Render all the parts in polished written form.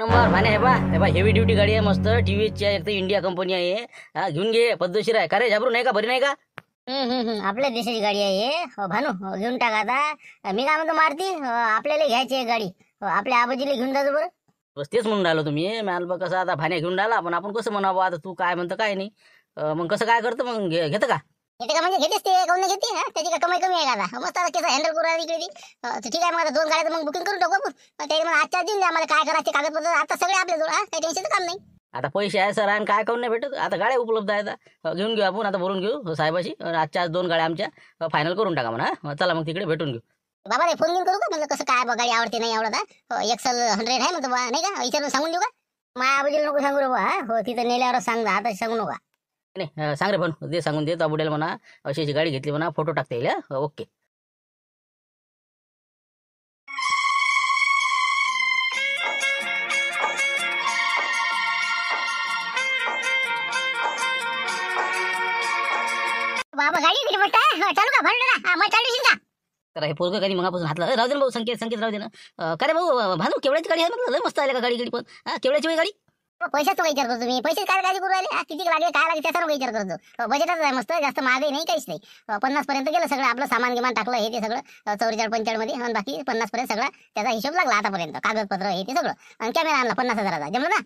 Number भाने हे बा heavy duty गाडी आहे मस्त टीव्हीची आहे, एक तर इंडिया कंपनी आहे. हा घेऊन घे, पद्धतशीर आहे. का रे झाबरू नाही का, बरी नाही का? आपल्या देशाची गाडी आहे हे. भानू घेऊन टाका आता. मी काय म्हणतो मारती, आपल्याला घ्यायची आहे गाडी. आपल्या आबाजीला घेऊन जातो बरं. बस तेच म्हणून राहिलो तुम्ही. मॅल बघ कसं आता भाण्या घेऊन राहिला, पण आपण कसं म्हणावं आता, तू काय म्हणतं काय नाही. मग कसं काय करतं मग, घेतं का? घेते का म्हणजे घेतेच ते, काऊन नाही घेते. त्याची काय कमाई कमी आहे का आता? मस्त आता कसं हँडल करू राहिली इकडे ती. तर ठीक आहे मग आता 2 गाड्या मग बुकिंग करून टाकू आपण. ते मग आजच्या देऊन द्या आम्हाला, काय करायचे कागदपत्र आता सगळे आपल्याजवळ. काही टेन्शन काम नाही. आता पैसे आहे सर, आणि काय काऊन नाही भेटत. आता गाड्या उपलब्ध आहेत. घेऊन घेऊ आपण, आता बोलून घेऊ साहेबाशी. आजच्या आज 2 गाड्या आमच्या फायनल करून टाका म्हणा. चला मग तिकडे भेटून घेऊ. बाबा रे फोन घेऊन करू का म्हणलं, कसं काय बघा गाडी आवडते नाही आवडत. एक्सल 100 आहे म्हणतो बा, नाही का विचारून सांगून देऊ का? माझ्या आबाजीला नको सांगू रे बा. हो तिथं नेल्यावर सांग, आता सांगू नका. नाही सांग रे पण, दे सांगून दे. तो बुडेल म्हणा अशी अशी गाडी घेतली म्हणा, फोटो टाकता येईल. ओके. बाबा गाडी किती मोठा आहे. चालू का भांडू ना, मग चालू का? तर हे पोरगं गाडी मगापासून हातला राहू दे ना भाऊ. संकेत राहू दे ना. का रे भाऊ भानू, केवढ्याची गाडी आहे म्हटलं, लय मस्त आले का गाडी पण. केवढ्याची होई गाडी? पैशाचा विचार करतो तुम्ही. पैसे काय काळजी करू राहिले. किती लागले काय लागले त्याचा विचार करतो. बजेटच आहे मस्त, जास्त महागही नाही काहीच नाही. 50 पर्यंत गेलं सगळं आपलं सामान गिमान टाकलं हे ते सगळं 44-45 मध्ये. आणि बाकी 50 पर्यंत सगळा त्याचा हिशोब लागला आतापर्यंत. कागदपत्र हे ते सगळं. आणि कॅमेरा आणला 50,000चा. जमलं ना?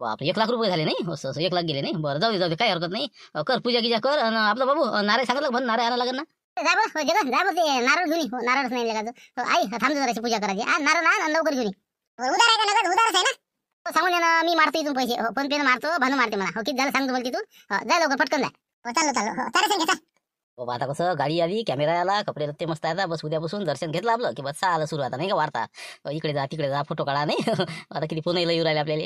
बापरे, 1 लाख रुपये झाले नाही. असं 1 लाख गेले नाही. बरं जाऊ दे काही हरकत नाही. कर पूजा गिजा कर. आणि आपलं बाबू नारे सांगितलं पण, नारे आणायला लागेल ना. जा बरं जगन, जा बरं ते नारळ घेऊन ये. नारळच नाही लगायचं. आई थांबतो जराशी पूजा करायची. नारळ आण लवकर घेऊन ये. उधार आहे का नगद? उधारच आहे ना. सांगून दे ना, मी मारतो इथून पैसे. फोन पे मारतो, भानू मारते म्हणा. किती झालं सांगतो बोल तिथून. जा लवकर पटकन जा. चाललो. बाबा आता कसं गाडी आली, कॅमेरा आला, कपडे रत्ते मस्त आहेत. बस उद्यापासून दर्शन घेतलं आपलं की बस आलं सुरू. आता नाही का वार्ता, इकडे जा तिकडे जा, फोटो काढा नाही. आता किती फोन येऊ राहिले आपल्याला.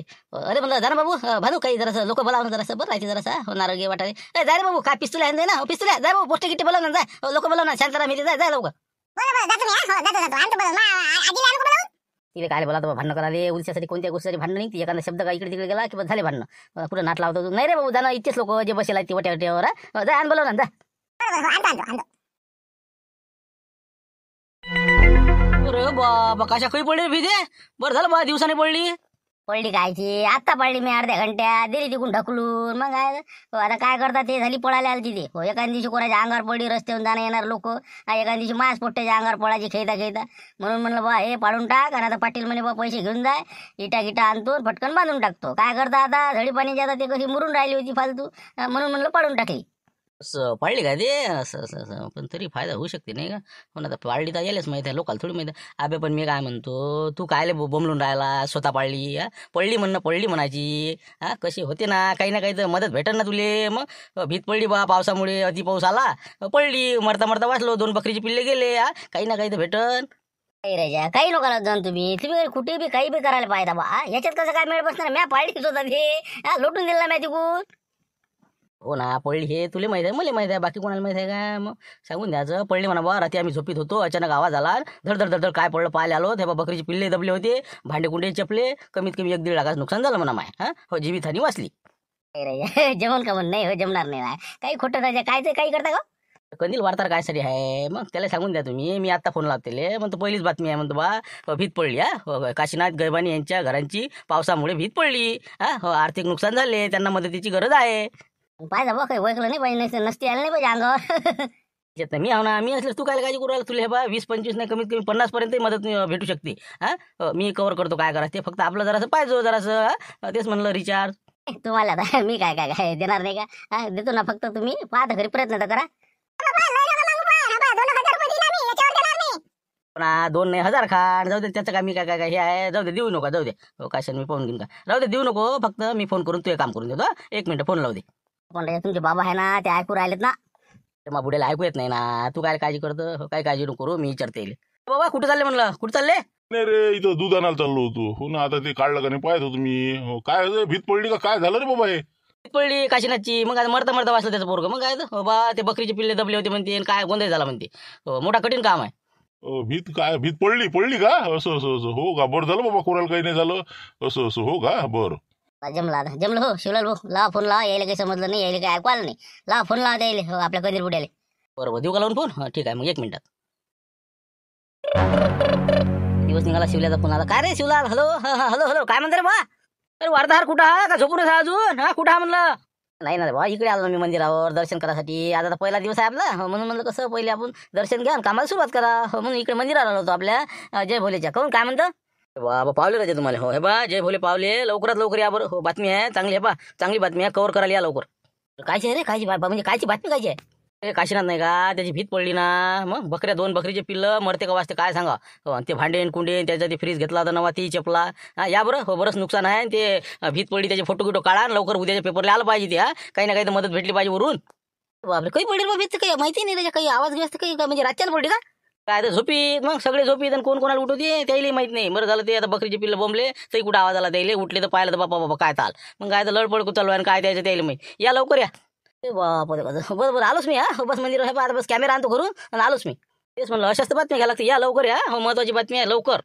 अरे म्हणलं जा ना बाबू, भानू काही जरासं लोक बोलावं जरासं, बरं राहायचे जरासं. नारळ घे वाटायला. जाय रे बाबू, काय पिस्तूल आहे ना, पिस्तूल आहे. जाय बाबू, पोस्ट गिट्टी बोलाव ना, जाय लोक बोलाव ना, शांतरा मिळते. जाय लवकर. तिथे काय बोला भांडणं करायला उद्यासाठी, कोणत्या गोष्टीसाठी भांडणं नाही. एखादा शब्द का इकडे तिकडे गेला की बस झाले भांडणं. पुढे नाट लावतो. नाही रे बाबू, जाणं इतकेच लोक जे बसेला ते वट्यावर. जाय आण बोलाव ना, जा. अरे बाबा, कशा काही पडली भीती. बरं झालं बा दिवसाने पडली कायची, आता पडली मी अर्ध्या घंट्यात. दिली तिकून ढकलून. मग आता काय करतात ते, झाली पळायला आली तिथे. एखाद्या दिवशी कोणाच्या अंगावर पडली, रस्त्यावरून जाणं येणार लोक. एखाद्या दिवशी मास पोट्ट्याच्या अंगावर पडायची खेळता. म्हणून म्हणलं बा हे पाडून टाक. आणि आता पाटील म्हणे बा पैसे घेऊन जाय, इटा आणतो पटकन बांधून टाकतो. काय करता आता, झडी पाणी आता ते कशी मुरून राहिली होती फालतू. म्हणून म्हणलं पाडून टाकली. असं पाळली का ते, असं पण तरी फायदा होऊ शकते नाही का. पण आता पाळली तर यायलाच माहिती आहे, लोकांना थोडी माहिती आहे. अबे पण मी काय म्हणतो, तू कायले बोंबलून राहिला. स्वतः पाळली पडली पडली म्हणायची. कशी होते ना, काही ना काही तर मदत भेटल ना तुले. मग भीत पडली बा पावसामुळे, अति पाऊस आला, पडली. मरता वाचलो, 2 बकरीचे पिल्ले गेले. काही ना काही तर भेटन. काही राजा, काही नका जाऊन तुम्ही कुठे बी काही बी करायला पाहिजे बा. याच्यात कसं काय मिळ बसणार. म्या पाळली स्वतः ते लोटून दिला ना तिकून. हो ना, पडली हे तुला माहिती आहे, मला माहिती आहे, बाकी कोणाला माहिती आहे का. मग सांगून द्यायचं पडली म्हणा बा. रात्री आम्ही झोपीत होतो, अचानक आवाज आला, धड काय पडलं पाहायला आलो. ते बा बकरीचे पिल्ले दबले होते, भांडे कुंडे चपले. कमीत कमी 1-1.5 लाखाचं नुकसान झालं म्हणा माय. हो, जीवितहानी वाचली. जमन का म्हण नाही हो, जमणार नाही. काही खोटं राजा, काय ते काही करता का. कंदील वार्तार काय साठी आहे. मग त्याला सांगून द्या तुम्ही. मी आता फोन लावतेले म्हणतो, पहिलीच बातमी आहे म्हणतो बा, भीत पडली. काशीनाथ गैबानी यांच्या घरांची पावसामुळे भीत पडली. आर्थिक नुकसान झाले, त्यांना मदतीची गरज आहे. पाहिजे बा, काही वैकलं नाही पाहिजे, नसती आलं नाही पाहिजे अंगावर. मी आहो ना, मी असलं तू काय काळजी करू राहिला. तुला हे बा 20-25 नाही, कमीत कमी 50 पर्यंत मदत भेटू शकते. मी कव्हर करतो काय करायचं ते. फक्त आपलं जरासं पाहिजे जरासं. तेच म्हणलं रिचार्ज. तुम्हाला आता मी काय देणार नाही का. देतो ना, फक्त तुम्ही पाहता घरी प्रयत्न तर करा. 2 नाही 1000 खान जाऊ दे. त्याचं काय मी काय हे आहे. जाऊ दे, देऊ नको. जाऊ दे काशान, मी फोन घेऊन का. राहू दे, देऊ नको. फक्त मी फोन करून तू काम करून देतो. 1 मिनिट फोन लावू दे. तुमचे बाबा आहे ना, ते ऐकू राहिलेत ना. मग बुड्याला ऐकू येत नाही ना. तू काय काळजी करतो. काय काळजी नको करू, मी विचारते. बाबा कुठे चालले म्हणलं, कुठे चालले. नाही रे, इथं दूध आणायला चाललो होतो. हो ना, आता ते काढलं का नाही पाहत होतो मी. काय भीत पडली का काय झालं रे बाबा हे. पडली काशीनाथची. मग आता मरता वाचलं त्याचं पोरगं. मग काय बाबा, ते बकरीचे पिल्ले दबले होते म्हणते, काय गोंधळ झाला म्हणते. मोठा कठीण काम आहे. भीत पडली का. असं हो का. बरं झालं बाबा, कोणाला काही नाही झालं. असं हो का. बरं जमलं हो. शिवलाल भाऊ लावा फोन लावा. यायला काही समजलं नाही, यायला काही ऐकू आलं नाही. लावा फोन लावा द्यायला हो आपल्या कंदील बुड्याला. बरोबर, देऊ का लावून फोन. ठीक आहे मग 1 मिनिटात. दिवस निघाला शिवल्याचा फोन आला. काय रे शिवलाल, हॅलो. हॅलो काय म्हणतो रे बा. अरे वार्ताहर कुठं हा का झोपूनच हा अजून हा कुठं हा म्हणलं नाही ना बा इकडे आलो ना मी मंदिरावर दर्शन करायसाठी आता तर पहिला दिवस आहे आपला म्हणून म्हणलं कसं पहिले आपण दर्शन घ्या आणि कामाला सुरुवात करा म्हणून इकडे मंदिरावर आलो होतो आपल्या जय भोलेच्या कहून काय म्हणतं बाबा पावले राजे तुम्हाला हो हे बा जय भोले पावले लवकरात लवकर या बरं हो बातमी आहे चांगली आहे बा चांगली बातमी आहे कव्हर करायला या लवकर कायची आहे रे कायची म्हणजे कायची बातमी कायची आहे अरे काशीनाथ नाही का त्याची भीत पडली ना मग बकऱ्या 2 बकरीचे पिल्लं मरते का वाचते काय सांगा हो आणि ते भांडेन कुंडेन त्याचा ते फ्रीज घेतला होता नवा ती चपला हा या बरं हो बरंच नुकसान आहे ते भीत पडली त्याचे फोटो गिटो काढा लवकर उद्याच्या पेपरला आलं पाहिजे ते हा काही ना काही तर मदत भेटली पाहिजे वरून बापरे काही पडली बा भीत काही माहिती नाही त्याच्या काही आवाज घेत काही म्हणजे रात्याला पडली का काय तर झोपीत मग सगळे झोपीत आणि कोण कोणाला उठवते त्याला माहित नाही बरं झालं ते आता बकरीचे पिल्लं बोंबले तरी कुठं आवाज आला त्याला उठले तर पाहिलं तर बापा बाबा काय ताल मग काय तर लडपड चालू आणि काय द्यायचं त्याला माहिती या लवकर या बापरे बरं बरं आलोच मी हा बस मंदिर आहे आता बस कॅमेरा आणतो घरून आणि आलोच मी तेच म्हणलं अशाच तर बातमी घ्यायला लागते या लवकर या हो महत्वाची बातमी आहे लवकर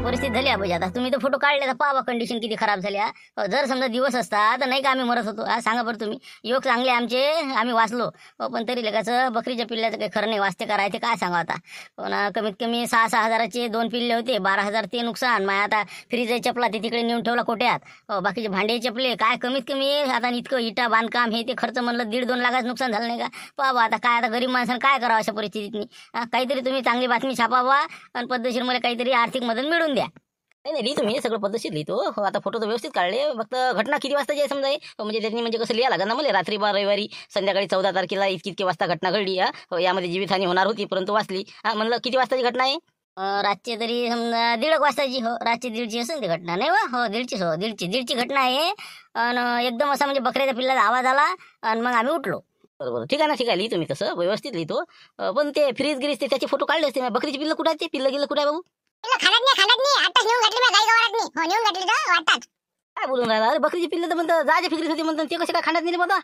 परिस्थिती झाली आहे आता तुम्ही तर फोटो काढले तर पावा कंडिशन किती खराब झाल्या जर समजा दिवस असता तर नाही का आम्ही मरत होतो सांगा बरं तुम्ही योग चांगले आमचे आम्ही वाचलो पण तरी लेखाचं बकरीच्या पिल्ल्याचं काही खरं नाही वाचते करायचे काय सांगा आता पण कमीत कमी 6-6 हजाराचे 2 पिल्ले होते 12,000 ते नुकसान मग आता फ्रीज चपला ते तिकडे नेऊन ठेवला कोट्यात बाकीचे भांडे चपले काय कमीत कमी आता इतकं इटा बांधकाम हे ते खर्च म्हणलं 1.5-2 लाखाचं नुकसान झालं नाही का पावा आता काय आता गरीब माणसानं काय करावं अशा परिस्थितीत काहीतरी तुम्ही चांगली बातमी छापावा आणि पद्धतशीर मला काहीतरी आर्थिक मदत मिळून द्या नाही लिहितो मी सगळं पद्धतशीर लिहितो हो आता फोटो तर व्यवस्थित काढले फक्त घटना किती वाजता जे समजा म्हणजे त्यांनी म्हणजे कसं लिहा लागेल ना मला रात्री रविवारी संध्याकाळी 14 तारखेला इतकी वाजता घटना घडली यामध्ये जीवितहानी होणार होती परंतु वाचली म्हणलं किती वाजताची घटना आहे रातची तरी समजा 1:30 वाजताची हो रातची 1:30ची असेल ती घटना नाही हो 1:30ची हो 1:30ची घटना आहे आणि एकदम असा म्हणजे बकऱ्याच्या पिल्लाचा आवाज आला आणि मग आम्ही उठलो बरोबर ठीक आहे ना ठीक आहे लिहितो मी तसं व्यवस्थित लिहितो पण ते फ्रीज गिरीज ते त्याचे फोटो काढले असते बकरीची पिल्लं कुठं आहे ते पिल्लं कुठं आहे बाबू खाण्यात नाही आताच नेऊन घातली मी गाई गावात नाही नेऊन घातली तर वाटतात काय बोलून राहिला अरे बकरीची पिल्लं तर म्हणतात जायच्या फिक्रीत होती म्हणतात ते कसे काय खाण्यात नाही बघा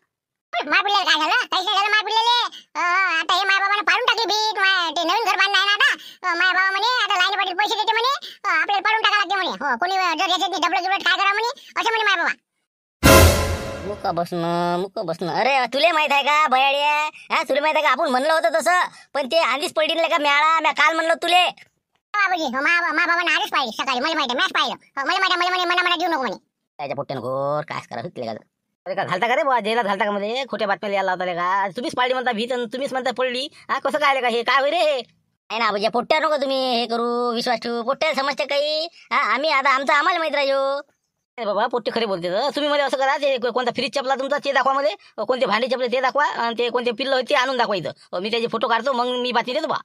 माय पिल्ल्याला काय झालं काही झालं माय पिल्ल्याले आता हे माय बाबाने पाडून टाकली भीत ते नवीन घर बांधणं आहे ना आता माय बाबा म्हणे आता लाईन पाटील पैसे देते म्हणे आपल्याला पाडून टाका लागते म्हणे हो कोणी जर याच्यात डबल गिबल काय करा म्हणे असं म्हणे माय बाबा मुक बसणं अरे तुले माहित आहे का बयाड्या हा तुला माहित आहे का आपण म्हणलं होतं तसं पण ते आधीच पडली नाही का म्या काल म्हणलं तुले बाबाजी मा बाबाने आधीच पाहिजे सकाळी मला माहिती मॅच पाहिलं मला माहिती मला म्हणे मना देऊ नको म्हणे त्याच्या पोट्यानं घोर काय करा सुटले का अरे का घालता का रे बा जेला घालता का मध्ये खोट्या बातम्या लिहायला होता का तुम्हीच पाळली म्हणता भीत तुम्हीच म्हणता पडली हा कसं काय का हे काय होय रे नाही ना म्हणजे पोट्ट्या नको तुम्ही हे करू विश्वास ठेवू पोट्ट्याला समजते काही हा आम्ही आता आम्हाला माहित राहू बाबा पोट्टे खरे बोलते तुम्ही मध्ये असं करा ते कोणता फ्रीज चपला तुमचा ते दाखवा मध्ये कोणते भांडे चपले ते दाखवा आणि ते कोणते पिल्लं ते आणून दाखवा इथं मी त्याचे फोटो काढतो मग मी बातमी देतो बा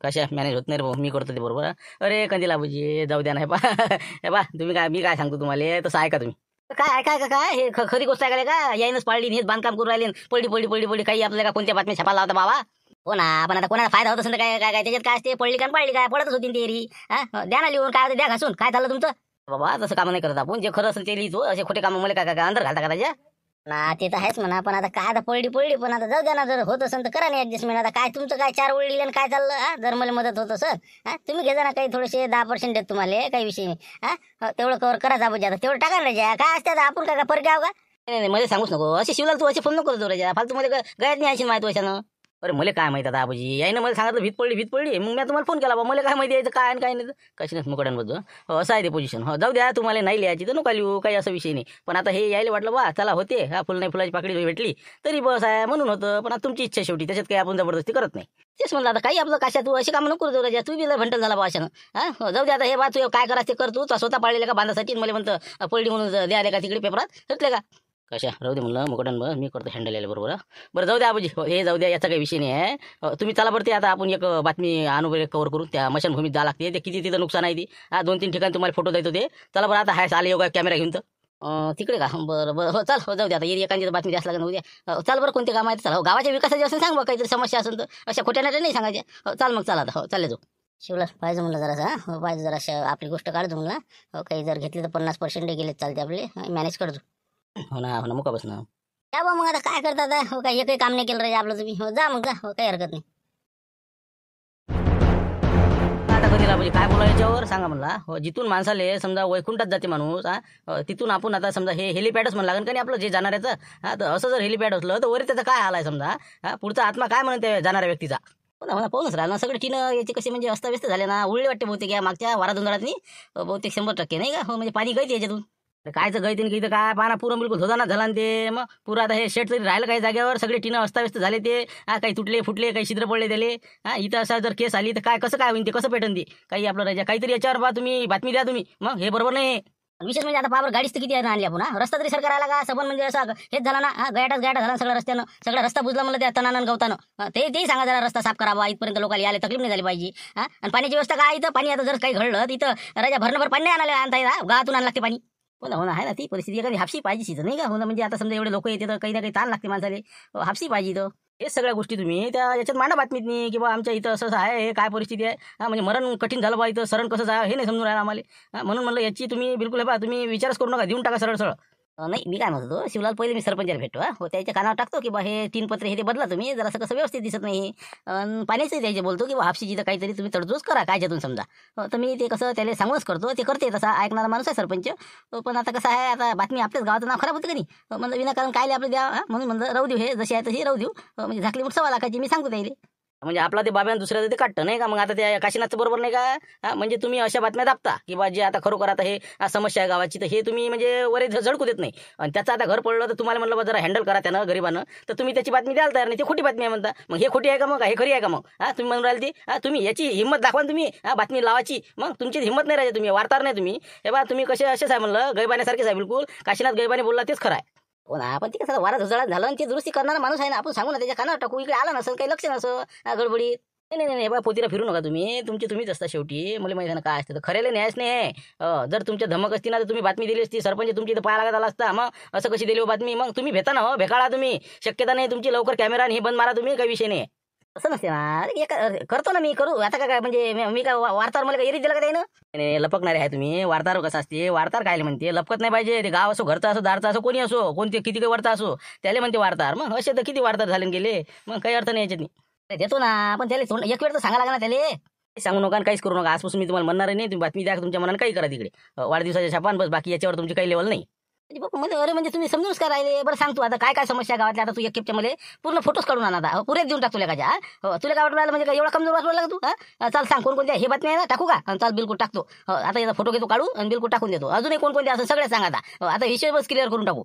कशा मॅनेज होत नाही रे भाऊ मी करतो ते बरोबर अरे कंदील आबूजी जाऊ द्या नाही बा हे बा तुम्ही काय मी काय सांगतो तुम्हाला तसं ऐका तुम्ही काय ऐकाय का काय हे खरी गोष्ट ऐकायला का यायनच पाळली हेच बांधकाम करून राहिले पडली काही आपल्याला कोणत्या बातम्या छापायला होता बाबा हो ना पण आता कोणाला फायदा होत असेल काय काय त्याच्यात काय असते पडली काय पडतच होती तेरी हा द्या ना लिहून काय द्या घासून काय झालं तुमचं बाबा तसं काम नाही करत आपण जे खरं असेल ते लिहितो असे खोटे काम मला काय अंदर घालता का त्याच्या ना ते तर आहेच म्हणा पण आता काय आता पडली पण आता जाऊ द्या ना जर होत असेल तर करा नाही ऍडजस्टमेंट आता काय तुमचं काय 4 ओळी लिहिलं काय चाललं हा जर मला मदत होत असेल हा तुम्ही घे ना काही थोडेसे 10% देत तुम्हाला काही विषय नाही हा तेवढं कवर करा जा आता तेवढं टाका ना राजा काय असते आपण काय परत घ्याव का नाही मध्ये सांगूच नको असे शिवलाल तू असे फोन नको करतो राजा फालतू मध्ये गळ्यात नाही यायची माहिती अशानं अरे मला काय माहिती आता आबूजी यायनं मला सांगितलं भीत पडली मग मी तुम्हाला फोन केला बा मला काय माहिती यायचं काय आणि काय नाही कशी नाही मुकड्यांबद्दल असं आहे ते पोझिशन हो जाऊ द्या तुम्हाला नाही लिहायची तर नका लिहू काही असा विषय नाही पण आता हे यायला वाटलं बा चला होते हा फुल नाही फुलाची पाकडी भेटली तरी बस आहे म्हणून होतं पण आता तुमची इच्छा शेवटी त्याच्यात काही आपण जबरदस्ती करत नाही तेच म्हणलं आता काही आपलं कशा तू अशी कामं नको करू राजा तू बी भंटल झाला बा अशानं हा जाऊ द्या आता हे बा तू काय करा ते कर तू स्वतः पाळलेलं का बांधासाठी मला म्हणतं पडली म्हणून द्यायला का तिकडे पेपरात सुटले का कशा राहू दे म्हणलं मुकटन बरं मी करतो हँडल यायला बरोबर बरं जाऊ द्या आबूजी हे जाऊ द्या याचा काही विषय नाही आहे तुम्ही चला बरं ते आता आपण एक बातमी आणू कव्हर करू त्या मशानभूमीत जा लागते ते किती तिथं नुकसान आहे ती 2-3 ठिकाणी तुम्हाला फोटो द्यायचो ते चला बरं आता हाय आले योगा कॅमेरा घेऊन तर तिकडे का बरं हो चाल हो जाऊ द्या आता एखादी बातमी द्यास लागेल उद्या चाल बरं कोणते काम आहेत चला गावाच्या विकासाची असेल सांग बा काहीतरी समस्या असेल तर अशा खोट्या नाट्या नाही सांगायच्या चाल मग चला आता हो चालले जाऊ शिवला पाहिजे म्हणलं जरासा हो पाहिजे जराशा आपली गोष्ट काढतो म्हणलं हो काही जर घेतली तर 50% गेले चालते आपले मॅनेज करतो हो ना मुका बस ना या बा मग आता काय करतात हो काय एकही काम नाही केलं रे आपलं तुम्ही हो जा मग जा हो काही हरकत नाही आता कधी म्हणजे काय बोला याच्यावर सांगा म्हणला हो जिथून माणसाले समजा वैकुंठात जाते माणूस तिथून आपण आता समजा हे हेलिपॅडच म्हणा लागेल का नाही आपलं जे जाणाऱ्याचं तर असं जर हेलिपॅड असलं तर वरी त्याचा काय हाल आहे समजा पुढचा आत्मा काय म्हणते जाणाऱ्या व्यक्तीचा हो ना पाहूनच राहिलं ना सगळे टीनं याचे कसे म्हणजे अस्ताव्यस्त झाले ना उरले वाटते बहुतेक या मागच्या वारा दोंदरातनी बहुतेक 100% नाही का हो म्हणजे पाणी गळते याच्यातून कायचं गळते की काय पाना पुरं बिलकुल धोदाना झाला ना ते मग पुरं आता हे शेट तरी राहिलं काही जागेवर सगळे टीनं अस्ताव्यस्त झाले ते काही तुटले फुटले काही छिद्र पडले त्याले इथं असा जर केस आली तर काय कसं काय होईल ते कसं पेटन ते काही आपलं राजा काहीतरी याच्यावर बा तुम्ही बातमी द्या तुम्ही मग हे बरोबर नाही विशेष म्हणजे आता पावर गाडीच तर किती आणली आपण रस्ता तरी सरकार आला का सबन म्हणजे असं हेच झाला ना गयाटा झाला सगळं रस्त्यानं सगळा रस्ता बुजला म्हणलं त्या तणानं गवतानं तेही सांगा जरा रस्ता साफ करावा इथपर्यंत लोकांना यायला तकलीफ नाही झाली पाहिजे आणि पाण्याची व्यवस्था काय इथं पाणी आता जर काही घडलं तिथं राजा भरणभर पाणी नाही आणता येईल गावातून आणायला लागते पाणी हो ना आहे ना ती परिस्थिती एखादी हापशी पाहिजे तिथं नाही का हो ना म्हणजे आता समजा एवढे लोक येते तर काही ना काही ताण लागते माणसाले हापशी पाहिजे इथं हे सगळ्या गोष्टी तुम्ही त्या याच्यात मांडा बातमीत नाही की बा आमच्या इथं असं आहे हे काय परिस्थिती आहे म्हणजे मरण कठीण झालं बा इथं सरण कसं आहे हे नाही समजून राहिलं आम्हाला म्हणून म्हणलं याची तुम्ही बिलकुल बा तुम्ही विचारच करू नका देऊन टाका सरळ सरळ नाही मी काय म्हणतो शिवलाल पहिले मी सरपंचाला भेटतो हो त्याच्या कानावर टाकतो की बा हे 3 पत्रे हे ते बदला तुम्ही जरासं कसं व्यवस्थित दिसत नाही पाण्याचंही त्याचे बोलतो की बा हापशीची तर काहीतरी तुम्ही तडजोड करा कायच्यातून समजा तर मी ते कसं त्याला सांगूनच करतो ते करते तसा ऐकणारा माणूस आहे सरपंच पण आता कसं आहे आता बातमी आपल्याच गावाचं नाव खराब होतं का नाही म्हणलं विनाकारण कायले आपलं द्या म्हणून म्हणलं राहू देऊ हे जशी आहे तशी राहू देऊ म्हणजे झाकली मग 1.25 लाखाची मी सांगतो त्याला म्हणजे आपला ते बाब्यानं दुसऱ्याचं ते काढतं नाही का मग आता त्या काशीनाथचं बरोबर नाही का म्हणजे तुम्ही अशा बातम्या दाबता की बा जे आता खरोखर आता हे समस्या आहे गावाची तर हे तुम्ही म्हणजे वर झळकू देत नाही आणि त्याचं आता घर पडलं तर तुम्हाला म्हणलं बा जरा हँडल करा त्यानं गरीबानं तर तुम्ही त्याची बातमी द्यायला तयार नाही ती खोटी बातमी आहे म्हणता मग हे खोटी आहे का मग हे खरी आहे का मग तुम्ही म्हणून राहिली ती तुम्ही याची हिंमत दाखवा तुम्ही बातमी लावायची मग तुमची हिंमत नाही राहायची तुम्ही वार्ताहर नाही तुम्ही हे बा तुम्ही कसे असेच आहे म्हणलं गैबाण्यासारखेच आहे बिलकुल काशीनाथ गैबाने बोलला तेच खरं आहे हो ना आपण ते कसं वारा झुजाळा झालं आणि ते दुरुस्ती करणारा माणूस आहे ना आपण सांगू ना त्याच्या कानावर टाकू इकडे आला नसेल काही लक्ष नसं गडबडीत नाही बा पोतीला फिरू नका तुम्ही तुम्हीच असता शेवटी मला माहिती ना काय असतं तर खऱ्याला न्यायच नाही जर तुमच्या धमक असती ना तर तुम्ही बातमी दिली असती सरपंच तुमची इथं पाया लागत आला असता मग असं कशी दिली बातमी मग तुम्ही भेटा ना भेकाळा तुम्ही शक्यता नाही तुमची लवकर कॅमेरा आणि हे बंद मारा तुम्ही काही विषय नाही असं नसते ना करतो ना मी करू आता काय म्हणजे मी काय वार्ताहर मला काही दिलं का त्यानं नाही लपकणारे आहे तुम्ही वार्ताहर कसं असते वार्ताहर काय म्हणते लपकत नाही पाहिजे ते गाव असो घरचा असो दारचा असो कोणी असो कोणते किती काही वरचा असो त्याला म्हणते वार्ताहर मग असे तर किती वार्ताहर झाले गेले मग काही अर्थ नाही याच्यात नाही देतो ना आपण त्याला एक वेळ तर सांगा लागला ना त्याला सांगू नका काहीच करू नका आजपासून मी तुम्हाला म्हणणार नाही तुम्ही बातमी द्या तुमच्या मनाने काही करा तिकडे वाढदिवसाच्या छापान बस बाकी याच्यावर तुमची काही लेवल नाही म्हणजे अरे म्हणजे तुम्ही समजूनच काय राहिले बरं सांगतो आता काय समस्या गावातल्या आता तू एक खेपच्या मध्ये पूर्ण फोटोच काढून आणा आता पुरेच देऊन टाकतो लेखाच्या तुला काय वाटून राहिलं म्हणजे एवढा कमजोर वाटू लागला तू चाल सांग कोणकोणत्या हे बातमी आहे ना टाकू का चाल बिलकुल टाकतो आता याचा फोटो घेतो काढू आणि बिलकुल टाकून देतो अजूनही कोणकोणते असं सगळे सांगा आता विषय बस क्लिअर करून टाकू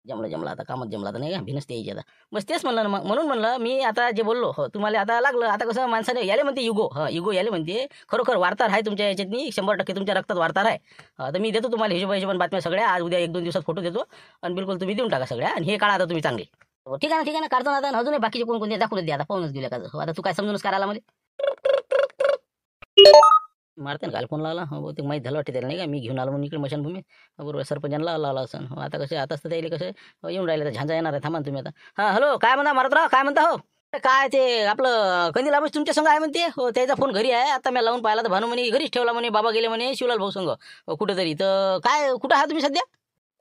जमला आता कामच जमला तर नाही का भिनच यायची आता बस तेच म्हणलं ना मग म्हणून म्हणलं मी आता जे बोललो तुम्हाला आता लागलं आता कसं माणसाने याले म्हणते युगो याले म्हणते खरोखर वार्ताहर आहे तुमच्या याच्यातनी 100% तुमच्या रक्तात वार्ताहर आहे तर मी देतो तुम्हाला हिशोबाने बातम्या सगळ्या आज उद्या 1-2 दिवसात फोटो देतो आणि बिलकुल तुम्ही देऊन टाका सगळ्या आणि हे काळा आता तुम्ही चांगले ठीक आहे ना काढतो ना आता अजूनही बाकीचे कोणकोणते दाखवून द्या आता पाहूनच दिल्या का आता तू काय समजूनच करायला मला मारते ना काल फोन लावला बहुतेक माहीत झालं वाटते त्याला नाही का मी घेऊन आलो म्हणून इकडे मशानभूमी बरोबर सरपंचांना लावला असं आता कसं आताच तर त्याला कसं येऊन राहिले तर झांजा येणार आहे थांबा तुम्ही आता हॅलो काय म्हणता मारतराव काय म्हणता हो काय ते आपलं कंदील आबूस तुमच्या संघ आहे म्हणते हो त्याचा फोन घरी आहे आता मी लावून पाहिला तर भानू म्हणे घरीच ठेवला म्हणे बाबा गेले म्हणे शिवलाल भाऊ संघ कुठेतरी तर काय कुठं आहात तुम्ही सध्या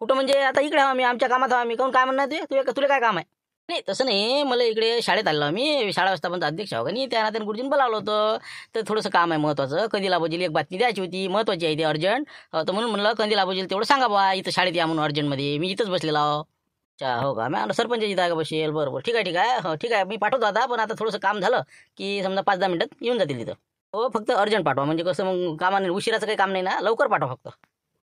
कुठं म्हणजे आता इकडे आम्ही आमच्या कामात आम्ही काऊन काय म्हणणार तुला काय काम आहे नाही तसं नाही मला इकडे शाळेत आलो मी शाळा व्यवस्थापन अध्यक्ष हो का नाही त्या नात्याने गुरुजींनी बोलावलं होतं तर थोडंसं काम आहे महत्त्वाचं कंदील आबोजीला एक बातमी द्यायची होती महत्त्वाची आहे ती अर्जंट तर म्हणून म्हणलं कंदील आबोजीला तेवढं सांगा बा इथं शाळेत या म्हणून अर्जंटमध्ये मी इथंच बसलेला आहो अच्छा हो का मी सरपंचाची जागा बसेल बरोबर ठीक आहे हो ठीक आहे मी पाठवतो आता पण आता थोडंसं काम झालं की समजा 5-10 मिनिटात येऊन जातील तिथं हो फक्त अर्जंट पाठवा म्हणजे कसं मग कामाने उशिराचं काही काम नाही ना लवकर पाठवा फक्त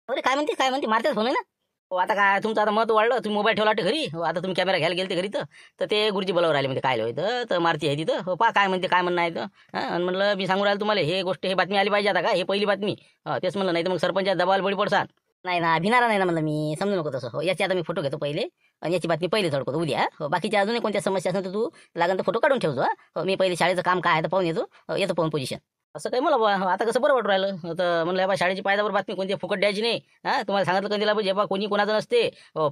अरे काय म्हणते मारतेच फोन आहे ना हो आता काय तुमचं आता मत वाढलं तुम्ही मोबाईल ठेवला वाटते घरी हो आता तुम्ही कॅमेरा घ्यायला गेलते घरी तर ते गुरुजी बोलावर राहिले म्हणजे काय होतं तर मारती आहे तिथं हो काय म्हणते काय म्हणणं आहे तर आणि म्हणलं मी सांगू राहिलं तुम्हाला हे गोष्ट हे बातमी आली पाहिजे आता का हे पहिली बातमी तेच म्हणलं नाही तर मग सरपंचा दबावाला बळी पडसान नाही ना भिनारा नाही ना म्हणलं मी समजू नको तसं हो याची आता मी फोटो घेतो पहिले आणि याची बातमी पहिले झडकतो उद्या हो बाकीच्या अजूनही कोणत्या समस्या असेल तर तू लागेल तर फोटो काढून ठेवतो हो मी पहिले शाळेचं काम काय आहे तर पाहून येतो पाहून पोझिशन असं काही मला बा आता कसं बरं वाटू राहिलं तर म्हणलं बा शाळेची पायदावर बातमी कोणती फुकट द्यायची नाही तुम्हाला सांगितलं कंदीला पाहिजे बा कोणी कोणाचं नसते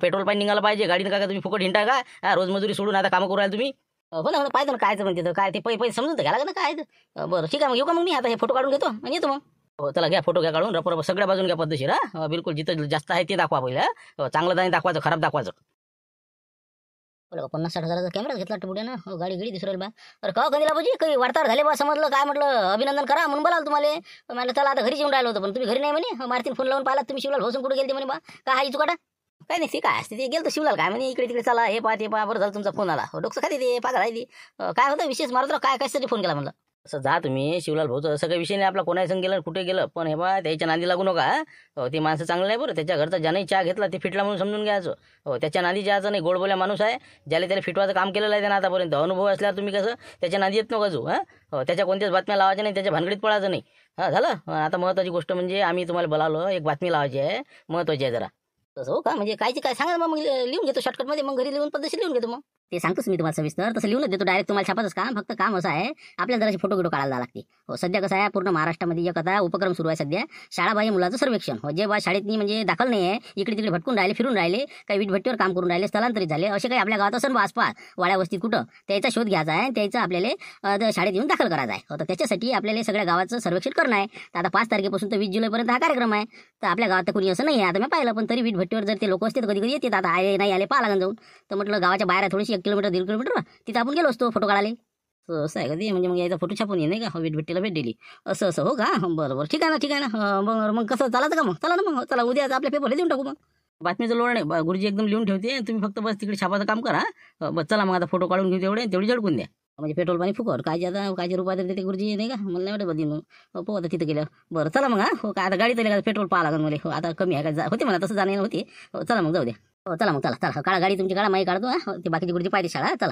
पेट्रोल पाणी निघालं पाहिजे गाडीनं का तुम्ही फुकट हिंटा का रोज मजुरी सोडून आता कामं करू राहिले तुम्ही हो ना पाहिजे ना कायचं म्हणते तर काय ते पैसे समजून तर घ्या ना काय बरं ठीक आहे मग येऊ का मग मी आता हे फोटो काढून घेतो आणि येतो मग हो चला घ्या फोटो घ्या काढून रपर सगळ्या बाजून घ्या पद्धतशीर बिलकुल जिथं जास्त आहे ते दाखवा पहिलं चांगलं नाही दाखवायचं खराब दाखवायचं 50-60 हजाराचा कॅमेरा घेतला पुढे ना गाडी दिसू राहील बा अरे का कंदीला पाहिजे काही वार्ताहर झाले बा समजलं काय म्हटलं अभिनंदन करा म्हणून बोलाल तुम्हाला मला चला आता घरी येऊन राहिलो होतं पण तुम्ही घरी नाही म्हणे मारतीन फोन लावून पाहिला तुम्ही शिवलाल भाऊसून कुठे गेलते म्हणे बा काय हा चुकाटा काही नाही ते काय असते ते गेलं तर शिवलाल काय म्हणे इकडे तिकडे चला हे पहा ते पहा बरं झालं तुमचा फोन आला डोकं खाते ते पागल आहे ते काय होतं विशेष मारत काय कशासाठी फोन केला म्हणलं असं जा तुम्ही शिवलाल भाऊचं सगळ्या विषय नाही आपला कोणाही संग गेलं कुठे गेलं पण हे बा त्याच्या नांदी लागू नका ते माणसं चांगलं नाही बरं त्याच्या घरचा ज्याने चहा घेतला ते फिटला म्हणून समजून घ्यायचं त्याच्या नांदी जायचं नाही गोडबोल्या माणूस आहे ज्याला त्याला फिटवायचं काम केलेलं आहे त्यानं आतापर्यंत अनुभव असल्यावर तुम्ही कसं त्याच्या नांदी येत नका जो त्याच्या कोणत्याच बातम्या लावायच्या नाही त्याच्या भानगडीत पडायचं नाही झालं आता महत्त्वाची गोष्ट म्हणजे आम्ही तुम्हाला बोलावलं एक बातमी लावायची आहे महत्त्वाची आहे जरा तसं हो का म्हणजे कायची काय सांगा मग लिहून घेतो शॉर्टकटमध्ये मग घरी लिहून पद्धतशीर लिहून घेतो मग ते सांगतोच मी तुम्हाला सविस्तर तसं लिहूनच देतो डायरेक्ट तुम्हाला छापतच काम फक्त काम असं आहे आपल्याला जराशी फोटो काढायला लागते सध्या कसं आहे पूर्ण महाराष्ट्रामध्ये एक आता उपक्रम सुरू आहे सध्या शाळाबाह्य मुलाचं सर्वेक्षण जे बा शाळेतनी म्हणजे दाखल नाही आहे इकडे तिकडे भटकून राहिले फिरून राहिले काही वीटभट्टीवर काम करून राहिले स्थलांतरित झाले असे काही आपल्या गावात असं आसपास वाड्या वस्तीत कुठं त्याचा शोध घ्यायचा आहे त्याचा आपल्याला शाळेत येऊन दाखल करायचा आहे तर त्याच्यासाठी आपल्याला सगळ्या गावाचं सर्वेक्षण करणं आहे तर आता 5 तारखेपासून तर 20 जुलैपर्यंत हा कार्यक्रम आहे तर आपल्या गावात तर कोणी असं नाही आहे आता मी पाहिलं पण तरी वीटभट्टीवर जर ते लोक असते तर कधी कधी येतात आता आले नाही आले पाहा लागून जाऊन तर म्हटलं गावाच्या बाहेर थोडीशी 1 किलोमीटर 1.5 किलोमीटर तिथं आपण गेलो असतो फोटो काढायला असं आहे कधी म्हणजे मग याचा फोटो छापून ये नाही का वीटभट्टीला भेट दिली असं हो का बरं ठीक आहे ना मग कसं चालायचं का मग चला ना मग चला उद्या आपल्या पेपरला देऊन टाकू मग बातमीचं लोड नाही गुरुजी एकदम लिहून ठेवते तुम्ही फक्त बस तिकडे छापाचं काम करा बस चला मग आता फोटो काढून घेऊ तेवढी झडकून द्या म्हणजे पेट्रोल पाणी फुकट काय आता काय रुपये देते गुरुजी नाही का मला नाही वाटत बदली मग आता तिथं गेलं बरं चला मग काय आता गाडी तरी पेट्रोल पाहा लागेल मला आता कमी आहे का होते म्हणा तसं जाणे होते चला मग जाऊ द्या चला मग चला काढा गाडी तुमची काढा माही काढतो ते बाकीची गुरुजी पाहिजे शाळा चला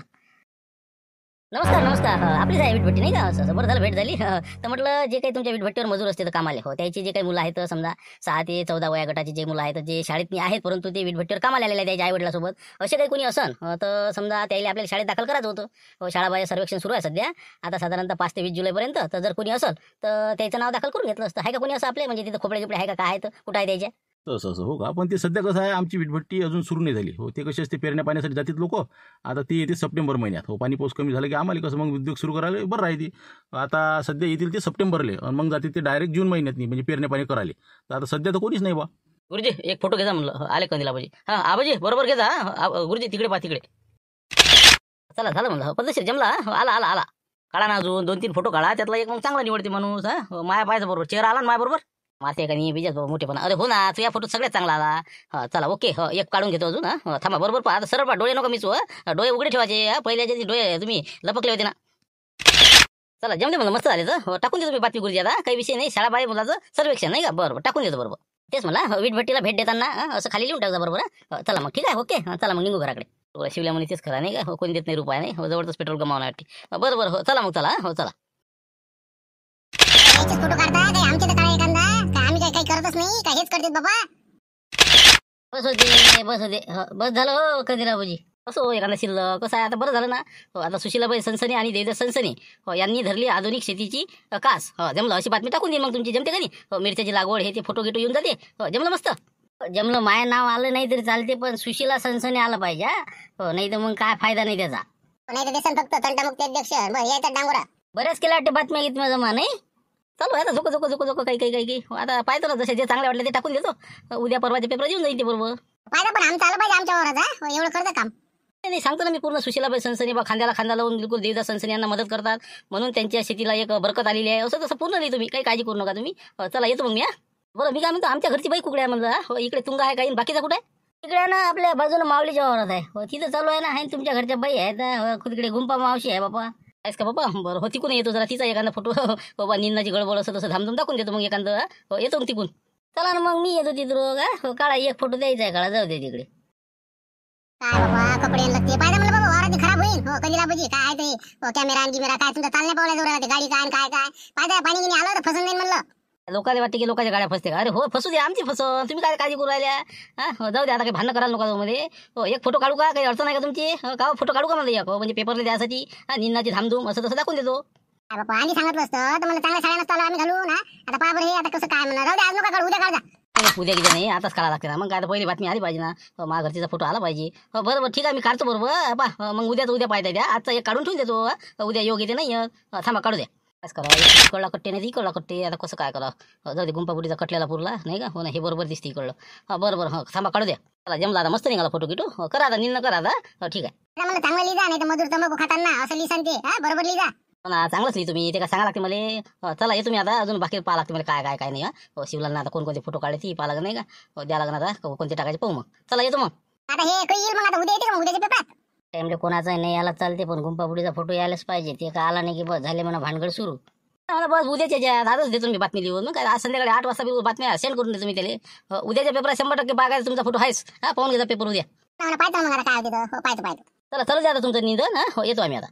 नमस्कार आपलीच आहे वीटभट्टी नाही का असं बरं झालं भेट झाली तर म्हटलं जे काही तुमच्या वीटभट्टीवर मजूर असते तर कामाले त्याची जे काही मुलं आहेत समजा 6 ते 14 वया गटाचे जे मुलं आहेत जे शाळेत आहेत परंतु ते वीटभट्टीवर कामाला आलेले आहेत त्याच्या आईवडिलासोबत असे काही कोणी असन तर समजा त्याला आपल्याला शाळेत दाखल करायचं होतं शाळाबाह्य सर्वेक्षण सुरू आहे सध्या आता साधारणतः 5 ते 20 जुलैपर्यंत तर जर कोणी असेल तर त्याचं नाव दाखल करून घेतलं असतं आहे का कोणी असं आपले म्हणजे तिथं खोपडे आहे का काय आहेत कुठं आहे त्याच्या तसं हो का पण ते सध्या कसं आहे आमची वीटभट्टी अजून सुरू नाही झाली ते कशी असते पेरण्या पाण्यासाठी जातात लोक आता ती येते सप्टेंबर महिन्यात पाणी पाऊस कमी झालं की आम्हाला कसं मग उद्योग सुरू करायला बरं राहते आता सध्या येतील ते सप्टेंबरले आणि मग जाते ते डायरेक्ट जून महिन्यात नाही म्हणजे पेरण्या पाणी करायला तर आता सध्या तर कोणीच नाही बा गुरुजी एक फोटो घ्या म्हणलं आले कंदील आबाजी आबाजी बरोबर घेता गुरुजी तिकडे पहा तिकडे चला झालं म्हणलं पद्धतशीर जमला आला काढा ना अजून 2-3 फोटो काढा त्यातला एक मग चांगला निवडते माणूस माया पाहायचं बरोबर चेहरा आला ना माया बरोबर माते का नाही बिजाच मोठेपणा अरे हो ना तू या फोटो सगळ्यात चांगला आला चला ओके एक काढून घेतो अजून थांबा बरोबर पहा आता सरळ पहा डोळे नको मिचू डोळे उघडे ठेवायचे पहिल्याचे डोळे तुम्ही लपकले होते ना चला जमले म्हणलं मस्त झाले तर टाकून देतो मी बातमी गुरुजी आता काही विषय नाही शाळाबाह्य मुलाचं सर्वेक्षण नाही का बरोबर टाकून देतो बरोबर तेच मला वीटभट्टीला भेट देताना असं खाली लिहून टाकता बरोबर चला मग ठीक आहे ओके चला मग निघू घराकडे शिवल्यामुळे तेच खरा नाही का कोणी देत नाही रुपया नाही जवळच पेट्रोल गमावणार वाटते बरोबर हो चला मग चला चला फोटो काढता काही आमचे तर काढा एखादा काय आम्ही काही करतच नाही काय हेच करतात बाबा बस होते बस झालं हो कंदीलाबाजी असं एखादा शिल्लक कसं आहे आता बरं झालं ना आता सुशीलाबाई सनसनी आणि देवदास सनसनी यांनी धरली आधुनिक शेतीची कास जमलं अशी बातमी टाकून देईन मग तुमची जमते का नाही मिरच्याची लागवड हे ते फोटो गिटो येऊन जाते जमलं मस्त जमलं माया नाव आलं नाही तरी चालते पण सुशीला सनसनी आलं पाहिजे नाही तर मग काय फायदा नाही त्याचा नाही तर देसन फक्त तंटामुक्ती अध्यक्ष यायचा डांगोरा बऱ्याच केल्या वाटते बातम्या घेत जमा नाही चालू आहे आता झोको काही आता पाहतो ना जसे जे चांगले वाटले ते टाकून देतो उद्या परवाचे पेपर येऊन जाईल ते बरोबर पाहिजे पण आमचं आलं पाहिजे आमच्यावर एवढं करतं काम नाही सांगतो ना मी पूर्ण सुशीलाबाई सनसनी बा खांद्याला खांदा लावून बिलकुल देवदास सनसनी यांना मदत करतात म्हणून त्यांच्या शेतीला एक बरकत आलेली आहे असं तसं पूर्ण नाही तुम्ही काही काळजी करू नका तुम्ही चला येतो मग मी बरं मी काय म्हणतो आमच्या घरची बाई कुकडे आहे म्हणलं इकडे तुंगा आहे काही बाकीचा कुठे आहे तिकडे ना आपल्या बाजूला माऊलीच्या वावरात आहे तिथं चालू आहे ना आहे तुमच्या घरच्या बाई आहेत तिकडे गुंपा मावशी आहे बाबा आहेस का बाबा बरं हो तिकून येतो जरा तिचा एखादा फोटो बाबा निंदाची गडबड असं तसं धामधूम टाकून देतो मग एखादं येतो मग तिकून चला ना मग मी येतो तिथं का काळा एक फोटो द्यायचा आहे काळा जाऊ दे तिकडे काय बाबा कपडे लागते पाहिजे मला बाबा वारात खराब होईल कंदीलाबाजी काय ते कॅमेरा काय तुमचा चालण्या पावला जोरात गाडी काय पाहिजे पाणी गिनी आलं तर फसून जाईल म्हणलं लोकांना वाटते की लोकांच्या गाड्या फसते का अरे हो फसू दे आमची फसव तुम्ही काय काळजी करू राहिल्या जाऊ दे आता काही भांडण करायला नका मध्ये एक फोटो काढू का काही अडचण आहे का तुमची का फोटो काढू का मला म्हणजे पेपरला द्यासाठी निंदाची धामधूम असं तसं दाखवून देतो बाबा आणि सांगितलं असतं तर मला चांगल्या शाळा नसतं आम्ही घालू ना आता पाहा बरं हे आता कसं काय म्हणणार राहू दे आज नका काढू उद्या काढा उद्या किती नाही आताच काढा लागते ना मग काय पहिली बातमी आली पाहिजे ना माझ्या घरचा फोटो आला पाहिजे बरोबर ठीक आहे मी काढतो बरोबर बा मग उद्या पाहिजे द्या आजचा एक काढून ठेवून देतो उद्या योग येते नाही थांबा काढू द्या काय करा कळला कट्टे नाही इकडला कट्टे आता कसं काय करा जाऊ दे गुंपापुरीचा कटलेला पुरला नाही का हो ना हे बरोबर दिसते इकडलं बरोबर थांबा काढू द्या चला जमला आता मस्त निघाला फोटो गिटो करा आता निन्न करा आता ठीक आहे मला चांगलं लिहिजा नाही तर मजूर तंबाखू खाताना असं लिहिसान ते बरोबर लिहिजा ना चांगलंच लिही तुम्ही ते काय सांगा लागते मला चला ये तुम्ही आता अजून बाकी पाहा लागते मला काय काय काय नाही हा शिवलांना आता कोणकोणते फोटो काढले ती पाहा लागत नाही का द्या लागणार आता कोणते टाकायचे पाहू मग चला येतो मग आता हे काही येईल मग आता उद्या येते का उद्याच्या पेपरात टाइमले कोणाचा नाही याला चालते पण गुंपाबुडीचा फोटो यायलाच पाहिजे ते का आला नाही की बस झाले म्हणा भानगड सुरू मला बस उद्याच्या ज्या आजच देतो मी बातमी लिहून मग काय आज संध्याकाळी 8 वाजता बातम्या सेंड करून देतो मी त्याला उद्याच्या पेपरात 100% बागायचा तुमचा फोटो आहेच हा पाहून घ्यायचा पेपर उद्या पाहिजे मग आता काय होते पाहिजे चला चला आता तुमचं निधन हा येतो आम्ही आता